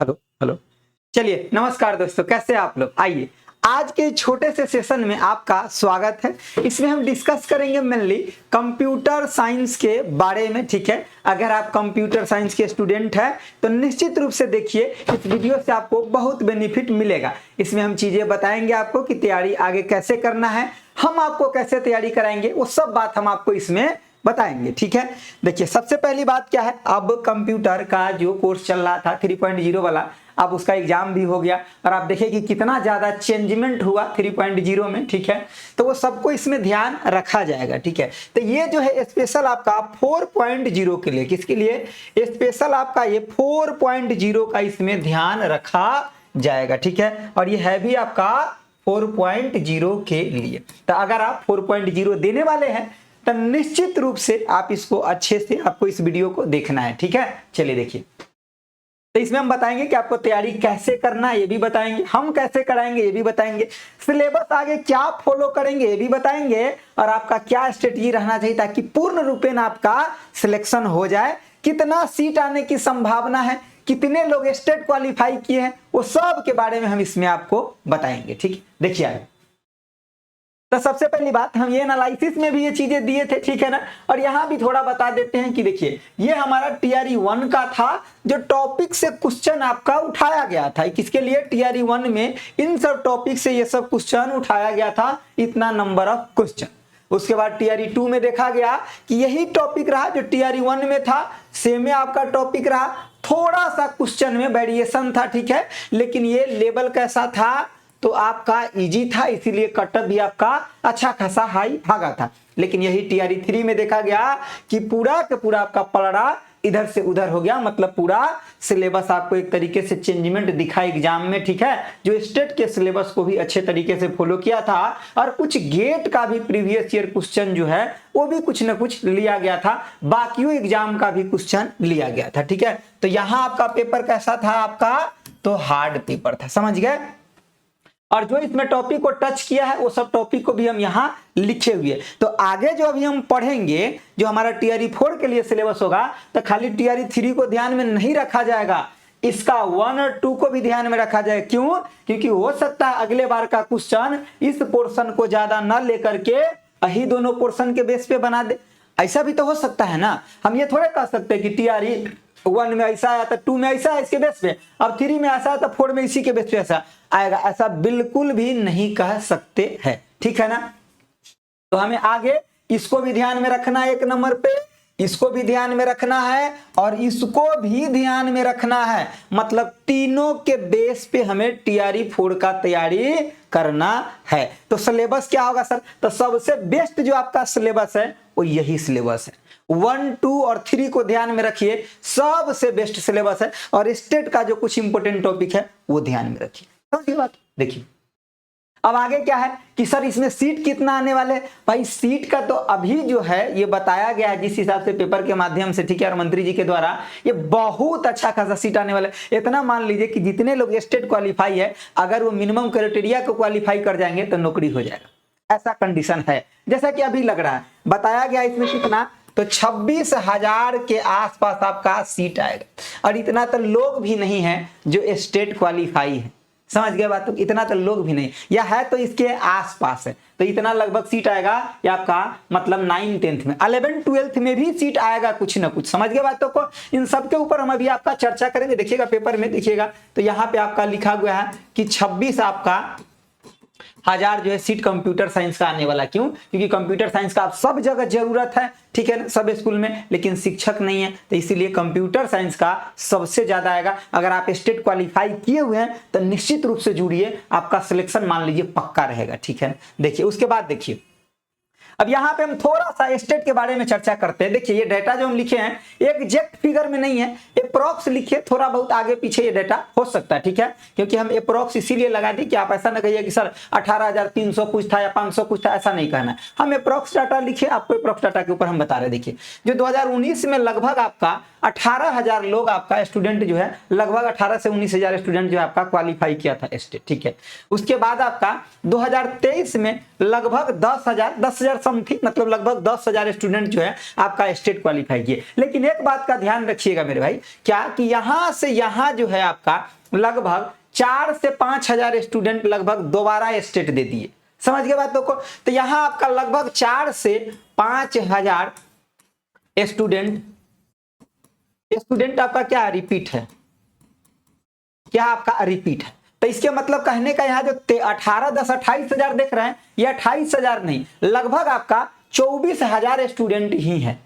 Hello hello. चलिए नमस्कार दोस्तों, कैसे हैं आप लोग। आइए आज के छोटे से सेशन में आपका स्वागत है। इसमें हम डिस्कस करेंगे मेनली कंप्यूटर साइंस के बारे में। ठीक है, अगर आप कंप्यूटर साइंस के स्टूडेंट हैं तो निश्चित रूप से देखिए, इस वीडियो से आपको बहुत बेनिफिट मिलेगा। इसमें हम चीजें बताएंगे आपको कि तैयारी आगे कैसे करना है, हम आपको कैसे तैयारी कराएंगे, वो सब बात हम आपको इसमें बताएंगे। ठीक है, देखिए सबसे पहली बात क्या है, अब कंप्यूटर का जो कोर्स चल रहा था 3.0 वाला, अब उसका एग्जाम भी हो गया और आप देखिए कि कितना ज्यादा चेंजमेंट हुआ 3.0 में। ठीक है, तो वो सबको इसमें ध्यान रखा जाएगा। ठीक है, तो ये जो है स्पेशल आपका 4.0 के लिए, किसके लिए स्पेशल आपका ये 4.0 का इसमें ध्यान रखा जाएगा। ठीक है, और ये है भी आपका 4.0 के लिए। तो अगर आप 4.0 देने वाले हैं तो निश्चित रूप से आप इसको अच्छे से, आपको इस वीडियो को देखना है। ठीक है, चलिए देखिए, तो इसमें हम बताएंगे कि आपको तैयारी कैसे करना है, ये भी बताएंगे, हम कैसे कराएंगे ये भी बताएंगे, सिलेबस आगे क्या फॉलो करेंगे ये भी बताएंगे, और आपका क्या स्ट्रेटजी रहना चाहिए ताकि पूर्ण रूपेण आपका सिलेक्शन हो जाए, कितना सीट आने की संभावना है, कितने लोग स्टेट क्वालिफाई किए हैं, वो सब के बारे में हम इसमें आपको बताएंगे। ठीक है, देखिए आगे। तो सबसे पहली बात, हम ये एनालिसिस में भी ये चीजें दिए थे, ठीक है ना, और यहां भी थोड़ा बता देते हैं कि देखिए ये हमारा टीआरई 1 का था, जो टॉपिक से क्वेश्चन आपका उठाया गया था। किसके लिए, टीआरई 1 में इन सब टॉपिक से ये सब क्वेश्चन उठाया गया था, इतना नंबर ऑफ क्वेश्चन। उसके बाद टीआरई 2 में देखा गया कि यही टॉपिक रहा जो टीआरई 1 में था, सेम में आपका टॉपिक रहा, थोड़ा सा क्वेश्चन में वेरिएशन था। ठीक है, लेकिन ये लेवल कैसा था, तो आपका इजी था, इसीलिए कटअप भी आपका अच्छा खासा हाई भागा था। लेकिन यही टीआरई 3 में देखा गया कि पूरा का पूरा आपका पलड़ा इधर से उधर हो गया, मतलब पूरा सिलेबस आपको एक तरीके से चेंजमेंट दिखा एग्जाम में। ठीक है, जो स्टेट के सिलेबस को भी अच्छे तरीके से फॉलो किया था, और कुछ गेट का भी प्रीवियस ईयर क्वेश्चन जो है वो भी कुछ ना कुछ लिया गया था, बाकी एग्जाम का भी क्वेश्चन लिया गया था। ठीक है, तो यहां आपका पेपर कैसा था, आपका तो हार्ड पेपर था, समझ गए। और जो इसमें टॉपिक को टच किया है वो सब टॉपिक को भी हम यहाँ लिखे हुए। तो आगे जो अभी हम पढ़ेंगे, जो हमारा टीआरई 4 के लिए सिलेबस होगा, तो खाली टीआरई 3 को ध्यान में नहीं रखा जाएगा, इसका 1 और 2 को भी ध्यान में रखा जाए। क्यों, क्योंकि हो सकता है अगले बार का क्वेश्चन इस पोर्शन को ज्यादा न लेकर के यही दोनों पोर्शन के बेस पे बना दे। ऐसा भी तो हो सकता है ना, हम ये थोड़े कह सकते हैं कि टीआरई 1 में ऐसा आया था, 2 में ऐसा है इसके बेस पे, अब 3 में ऐसा है तो 4 में इसी के बेस पे ऐसा आएगा, ऐसा बिल्कुल भी नहीं कह सकते हैं। ठीक है ना, तो हमें आगे इसको भी ध्यान में रखना है, 1 नंबर पे इसको भी ध्यान में रखना है और इसको भी ध्यान में रखना है, मतलब तीनों के बेस पे हमें टीआरई 4 का तैयारी करना है। तो सिलेबस क्या होगा सर, तो सबसे बेस्ट जो आपका सिलेबस है वो यही सिलेबस है। 1, 2 और 3 को ध्यान में रखिए, सबसे बेस्ट सिलेबस है, और स्टेट का जो कुछ इंपोर्टेंट टॉपिक है वो ध्यान में रखिए। समझिए बात। देखिए अब आगे क्या है कि सर इसमें सीट कितना आने वाले, भाई सीट का तो अभी जो है ये बताया गया है जिस हिसाब से पेपर के माध्यम से, ठीक है, और मंत्री जी के द्वारा, ये बहुत अच्छा खासा सीट आने वाला है। इतना मान लीजिए कि जितने लोग स्टेट क्वालिफाई है, अगर वो मिनिमम क्राइटेरिया को क्वालिफाई कर जाएंगे तो नौकरी हो जाएगा, ऐसा कंडीशन है। जैसा कि अभी लग रहा है, बताया गया इसमें कितना, तो 26,000 के आसपास आपका सीट आएगा, और इतना तो लोग भी नहीं है जो स्टेट क्वालिफाई है। समझ गए बात, तो इतना तो लोग भी नहीं, या है तो इसके आसपास है, तो इतना लगभग सीट आएगा या आपका मतलब 9, 10th में, 11, 12th में भी सीट आएगा कुछ ना कुछ। समझ गए बातों को, इन सब के ऊपर हम अभी आपका चर्चा करेंगे। देखिएगा पेपर में, देखिएगा तो यहाँ पे आपका लिखा हुआ है कि 26 आपका हजार जो है सीट कंप्यूटर साइंस का आने वाला। क्यों, क्योंकि कंप्यूटर साइंस का आप सब जगह जरूरत है, ठीक है ना, सब स्कूल में, लेकिन शिक्षक नहीं है, तो इसीलिए कंप्यूटर साइंस का सबसे ज्यादा आएगा। अगर आप स्टेट क्वालिफाई किए हुए हैं तो निश्चित रूप से जुड़िए, आपका सिलेक्शन मान लीजिए पक्का रहेगा। ठीक है, देखिए उसके बाद देखिए, अब यहाँ पे हम थोड़ा सा स्टेट के बारे में चर्चा करते हैं। देखिए ये डाटा जो हम लिखे हैं एग्जैक्ट फिगर में नहीं है, अप्रोक्स लिखे, थोड़ा बहुत आगे पीछे ये डाटा हो सकता है। ठीक है, क्योंकि हम अप्रोक्स इसीलिए लगा दी कि आप ऐसा ना कहिए कि सर 18,300 कुछ था या 500 कुछ था, ऐसा नहीं कहना है। हम अप्रोक्स डाटा लिखे, आपको अप्रोक्स डाटा के ऊपर हम बता रहे। देखिए जो 2019 में लगभग आपका 18,000 लोग आपका स्टूडेंट जो है, लगभग 18 से 19,000 स्टूडेंट जो है आपका क्वालिफाई किया था स्टेट। ठीक है, उसके बाद आपका 2023 में लगभग 10,000 समथिंग, मतलब लगभग 10,000 स्टूडेंट जो है आपका स्टेट क्वालिफाई किए। लेकिन एक बात का ध्यान रखिएगा मेरे भाई, क्या कि यहां से यहां जो है आपका लगभग 4 से 5,000 स्टूडेंट लगभग दोबारा स्टेट दे दिए। समझ गए बातों को? तो यहां आपका लगभग 4 से 5,000 स्टूडेंट आपका क्या रिपीट है, क्या आपका रिपीट है। तो इसके मतलब कहने का यहाँ जो 18 10 28,000 देख रहे हैं, ये 28,000 नहीं, लगभग आपका 24,000 स्टूडेंट ही है।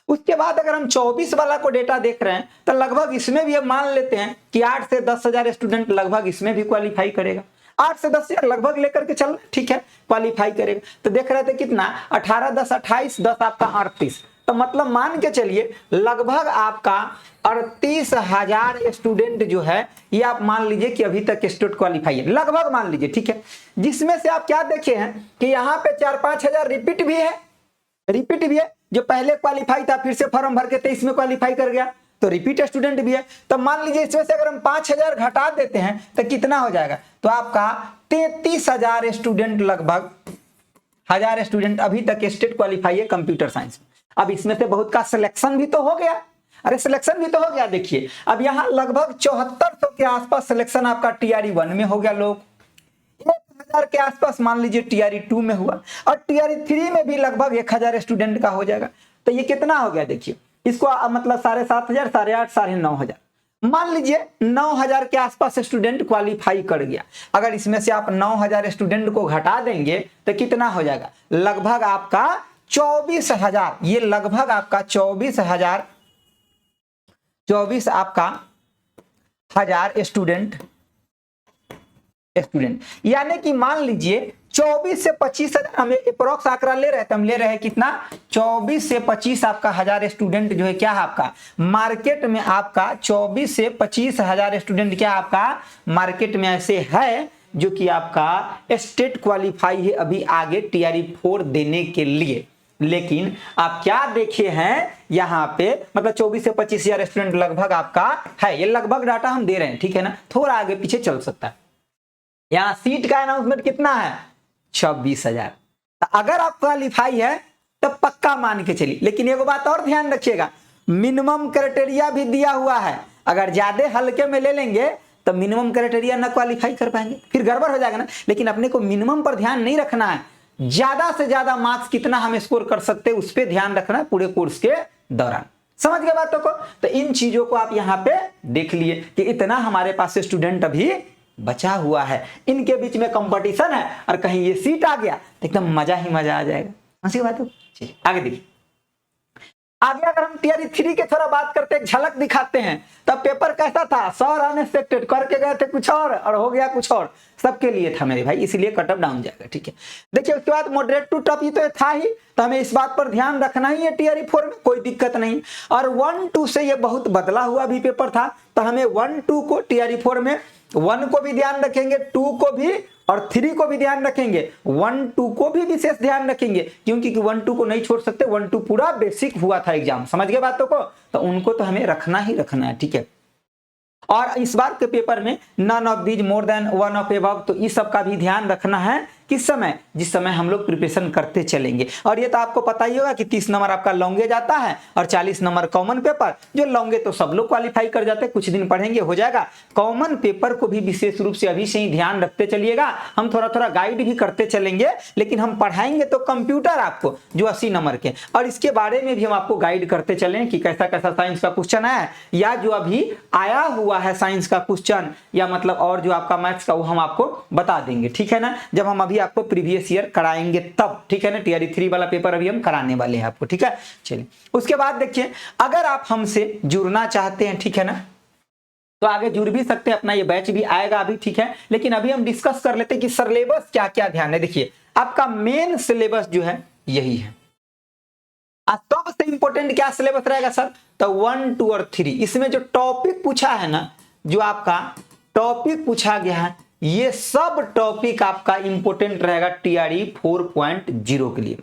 उसके बाद अगर हम 24 वाला को डेटा देख रहे हैं तो लगभग इसमें भी हम मान लेते हैं कि 8 से 10,000 स्टूडेंट लगभग इसमें भी क्वालिफाई करेगा। 8 से 10,000 लगभग लेकर के चल, ठीक है, क्वालिफाई करेगा। तो देख रहे थे कितना, 18 10 28 10 आपका 38, तो मतलब मान के चलिए लगभग आपका 38,000 स्टूडेंट जो है ये आप मान लीजिए कि अभी तक स्टेट क्वालिफाई है, लगभग मान लीजिए, ठीक है। जिसमें से आप क्या देखे हैं कि यहाँ पे 4-5,000 रिपीट भी है, जो पहले क्वालिफाई था फिर से फॉर्म भर के 23 में क्वालिफाई कर गया, तो रिपीट स्टूडेंट भी है। तो मान लीजिए इसमें से अगर हम 5,000 घटा देते हैं तो कितना हो जाएगा, तो आपका 33,000 स्टूडेंट, लगभग 1,000 स्टूडेंट अभी तक स्टेट क्वालिफाई है कंप्यूटर साइंस में। अब इसमें से बहुत का सिलेक्शन भी तो हो गया, सिलेक्शन भी तो हो गया। देखिए अब यहाँ लगभग 7400 के आसपास सिलेक्शन आपका TRE 1 में हो गया, लोग 1,000 के आसपास मान लीजिए TRE 2 में हुआ, और TRE 3 में भी लगभग 1,000 स्टूडेंट का हो जाएगा। तो ये कितना हो गया देखिए, इसको मतलब 7,500 8,500 9,500 मान लीजिए 9,000 के आसपास स्टूडेंट क्वालिफाई कर गया। अगर इसमें से आप 9,000 स्टूडेंट को घटा देंगे तो कितना हो जाएगा, लगभग आपका 24,000, ये लगभग आपका 24 आपका 1,000 स्टूडेंट, यानी कि मान लीजिए 24 से 25,000, हमें अप्रोक्स आंकड़ा ले रहे थे, हम ले रहे हैं कितना, 24 से 25 आपका 1,000 स्टूडेंट जो है क्या है आपका मार्केट में, आपका 24 से 25,000 स्टूडेंट क्या आपका मार्केट में ऐसे है जो कि आपका स्टेट क्वालिफाई है अभी आगे TRE 4 देने के लिए। लेकिन आप क्या देखे हैं यहाँ पे, मतलब 24 से 25,000 स्टूडेंट लगभग आपका है, ये लगभग डाटा हम दे रहे हैं, ठीक है ना, थोड़ा आगे पीछे चल सकता है। यहाँ सीट का अनाउंसमेंट कितना है, 26,000। तो अगर आप क्वालिफाई है तो पक्का मान के चलिए। लेकिन एक बात और ध्यान रखिएगा, मिनिमम क्राइटेरिया भी दिया हुआ है, अगर ज्यादा हल्के में ले लेंगे तो मिनिमम क्राइटेरिया ना क्वालिफाई कर पाएंगे, फिर गड़बड़ हो जाएगा ना। लेकिन अपने को मिनिमम पर ध्यान नहीं रखना है, ज्यादा से ज्यादा मार्क्स कितना हम स्कोर कर सकते हैं उस पर ध्यान रखना है पूरे कोर्स के दौरान। समझ गए बातों को? तो इन चीजों को आप यहाँ पे देख लिए कि इतना हमारे पास स्टूडेंट अभी बचा हुआ है, इनके बीच में कंपटीशन है, और कहीं ये सीट आ गया तो एकदम मजा ही मजा आ जाएगा। समझ बात हो? आगे देखिए, आगे अगर हम TRE 3 के थोड़ा बात करते हैं, झलक दिखाते हैं, तब पेपर कैसा था, सर अनएक्सपेक्टेड करके गए थे कुछ और हो गया कुछ और, सबके लिए था मेरे भाई, इसीलिए कटअप डाउन जाएगा, ठीक है। देखिए उसके बाद मॉडरेट टू टफ ये तो था ही, तो हमें इस बात पर ध्यान रखना ही है TRE 4 में, कोई दिक्कत नहीं। और 1-2 से ये बहुत बदला हुआ भी पेपर था, तो हमें 1-2 को TRE 4 में 1 को भी ध्यान रखेंगे, 2 को भी और 3 को भी ध्यान रखेंगे, 1-2 को भी विशेष ध्यान रखेंगे, क्योंकि 1-2 को नहीं छोड़ सकते, 1-2 पूरा बेसिक हुआ था एग्जाम। समझ गए बातों को? तो उनको तो हमें रखना ही रखना है, ठीक है। और इस बार के पेपर में none of these more than one of above, तो इस सब का भी ध्यान रखना है। किस समय? जिस समय हम लोग प्रिपरेशन करते चलेंगे। और ये तो आपको पता ही होगा कि 30 नंबर आपका लॉन्गे जाता है और 40 नंबर कॉमन पेपर। जो लॉन्गे तो सब लोग क्वालिफाई कर जाते हैं, कुछ दिन पढ़ेंगे हो जाएगा। कॉमन पेपर को भी विशेष रूप से अभी से ही ध्यान रखते चलिएगा। हम थोड़ा थोड़ा गाइड भी करते चलेंगे, लेकिन हम पढ़ाएंगे तो कंप्यूटर आपको जो 80 नंबर के, और इसके बारे में भी हम आपको गाइड करते चलें कि कैसा कैसा साइंस का क्वेश्चन है, या जो अभी आया हुआ है साइंस का क्वेश्चन, या मतलब और जो आपका मैथ्स का, वो हम आपको बता देंगे, ठीक है ना, जब हम अभी आपको प्रीवियस ईयर कराएंगे तब, ठीक है ना। TRE 3 वाला पेपर अभी हम कराने वाले हैं आपको, ठीक है। चलिए उसके बाद देखिए, अगर आप हमसे जुड़ना चाहते हैं, ठीक है ना, तो आगे जुड़ भी सकते हैं, अपना ये बैच भी आएगा अभी, ठीक है। लेकिन अभी हम डिस्कस कर लेते हैं कि सिलेबस क्या क्या ध्यान है। देखिए आपका मेन सिलेबस जो है यही है। सबसे इंपॉर्टेंट क्या सिलेबस रहेगा सर? तो 1, 2 और 3, इसमें जो टॉपिक पूछा है ना, जो आपका टॉपिक पूछा गया है, ये सब टॉपिक आपका इंपॉर्टेंट रहेगा TRE 4.0 के लिए।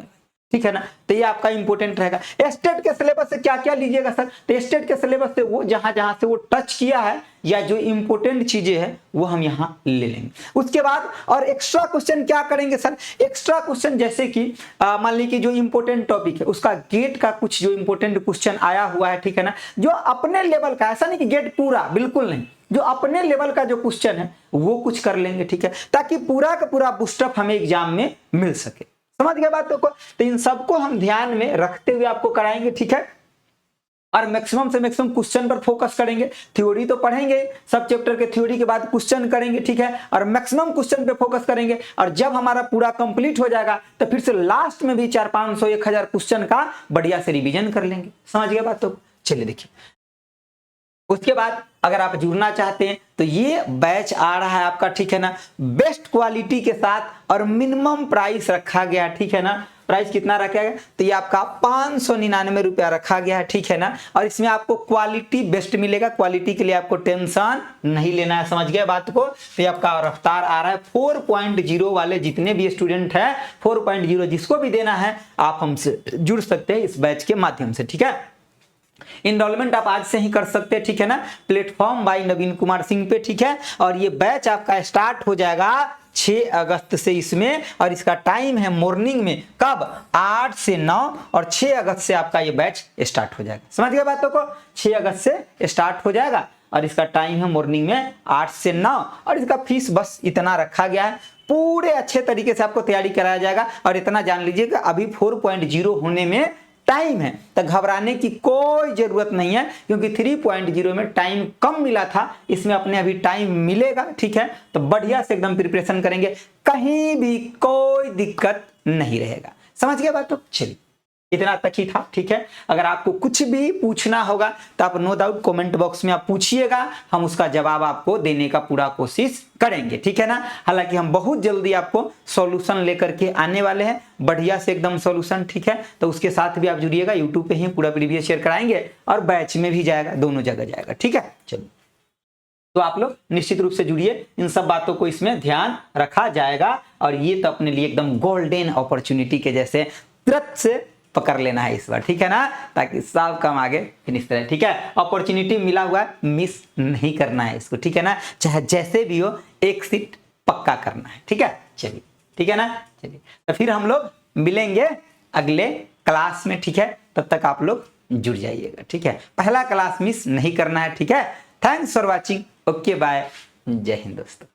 ठीक है ना। तो ये आपका इंपॉर्टेंट रहेगा। स्टेट के सिलेबस से क्या क्या लीजिएगा सर, तो स्टेट के सिलेबस से वो जहां जहां से वो टच किया है या जो इंपॉर्टेंट चीजें हैं वो हम यहां ले लेंगे। उसके बाद और एक्स्ट्रा क्वेश्चन क्या करेंगे सर, एक्स्ट्रा क्वेश्चन जैसे कि मान लीजिए जो इंपॉर्टेंट टॉपिक है उसका गेट का कुछ जो इंपॉर्टेंट क्वेश्चन आया हुआ है, ठीक है ना, जो अपने लेवल का, ऐसा नहीं कि गेट पूरा, बिल्कुल नहीं, जो अपने लेवल का जो क्वेश्चन है वो कुछ कर लेंगे, ठीक है, ताकि पूरा का पूरा बूस्टअप हमें एग्जाम में मिल सके। समझ गए बातों को। तो इन सबको हम ध्यान में रखते हुए आपको कराएंगे, ठीक है, और मैक्सिमम से मैक्सिमम क्वेश्चन पर फोकस करेंगे। थ्योरी तो पढ़ेंगे, सब चैप्टर के थ्योरी के बाद क्वेश्चन करेंगे, ठीक है, और मैक्सिमम क्वेश्चन पे फोकस करेंगे। और जब हमारा पूरा कंप्लीट हो जाएगा तो फिर से लास्ट में भी 400-500 1000 क्वेश्चन का बढ़िया से रिवीजन कर लेंगे। समझ गए बात तो। चलिए देखिए, उसके बाद अगर आप जुड़ना चाहते हैं तो ये बैच आ रहा है आपका, ठीक है ना, बेस्ट क्वालिटी के साथ और मिनिमम प्राइस रखा गया, ठीक है ना। प्राइस कितना रखा गया, तो ये आपका 599 रुपया रखा गया है, ठीक है ना। और इसमें आपको क्वालिटी बेस्ट मिलेगा, क्वालिटी के लिए आपको टेंशन नहीं लेना है। समझ गए बात को। तो ये आपका रफ्तार आ रहा है 4.0 वाले जितने भी स्टूडेंट हैं, 4.0 जिसको भी देना है आप हमसे जुड़ सकते हैं इस बैच के माध्यम से, ठीक है। इनरोलमेंट आप आज से ही कर सकते हैं, ठीक है ना, प्लेटफॉर्म बाय नवीन कुमार सिंह पे, ठीक है। और ये बैच आपका स्टार्ट हो जाएगा 6 अगस्त से इसमें, और इसका टाइम है मॉर्निंग में, कब, 8 से 9, और 6 अगस्त से आपका ये बैच स्टार्ट हो जाएगा। समझ गए बातों को। 6 अगस्त से स्टार्ट हो जाएगा और इसका टाइम है मॉर्निंग में 8 से 9, और इसका फीस बस इतना रखा गया है। पूरे अच्छे तरीके से आपको तैयारी कराया जाएगा। और इतना जान लीजिएगा अभी 4.0 होने में टाइम है, तो घबराने की कोई जरूरत नहीं है, क्योंकि 3.0 में टाइम कम मिला था, इसमें अपने अभी टाइम मिलेगा, ठीक है। तो बढ़िया से एकदम प्रिपरेशन करेंगे, कहीं भी कोई दिक्कत नहीं रहेगा। समझ गए बात तो। चलिए इतना तक ही था, ठीक है। अगर आपको कुछ भी पूछना होगा तो आप नो डाउट कमेंट बॉक्स में आप पूछिएगा, हम उसका जवाब आपको देने का पूरा कोशिश करेंगे, ठीक है ना। हालांकि हम बहुत जल्दी आपको सॉल्यूशन लेकर के आने वाले हैं, बढ़िया से एकदम सॉल्यूशन, ठीक है। तो उसके साथ भी आप जुड़िएगा, यूट्यूब पे ही पूरा वीडियो शेयर कराएंगे और बैच में भी जाएगा, दोनों जगह जाएगा, ठीक है। चलो तो आप लोग निश्चित रूप से जुड़िए, इन सब बातों को इसमें ध्यान रखा जाएगा। और ये तो अपने लिए एकदम गोल्डन अपॉर्चुनिटी के जैसे तुरंत से पकड़ लेना है इस बार, ठीक है ना, ताकि सब काम आगे फिनिश करें, ठीक है। अपॉर्चुनिटी मिला हुआ है, मिस नहीं करना है इसको, ठीक है ना, चाहे जैसे भी हो एक सीट पक्का करना है, ठीक है। चलिए ठीक है ना। चलिए तो फिर हम लोग मिलेंगे अगले क्लास में, ठीक है। तब तक आप लोग जुड़ जाइएगा, ठीक है। पहला क्लास मिस नहीं करना है, ठीक है। Thanks for watching, okay bye, जय हिंद दोस्तों।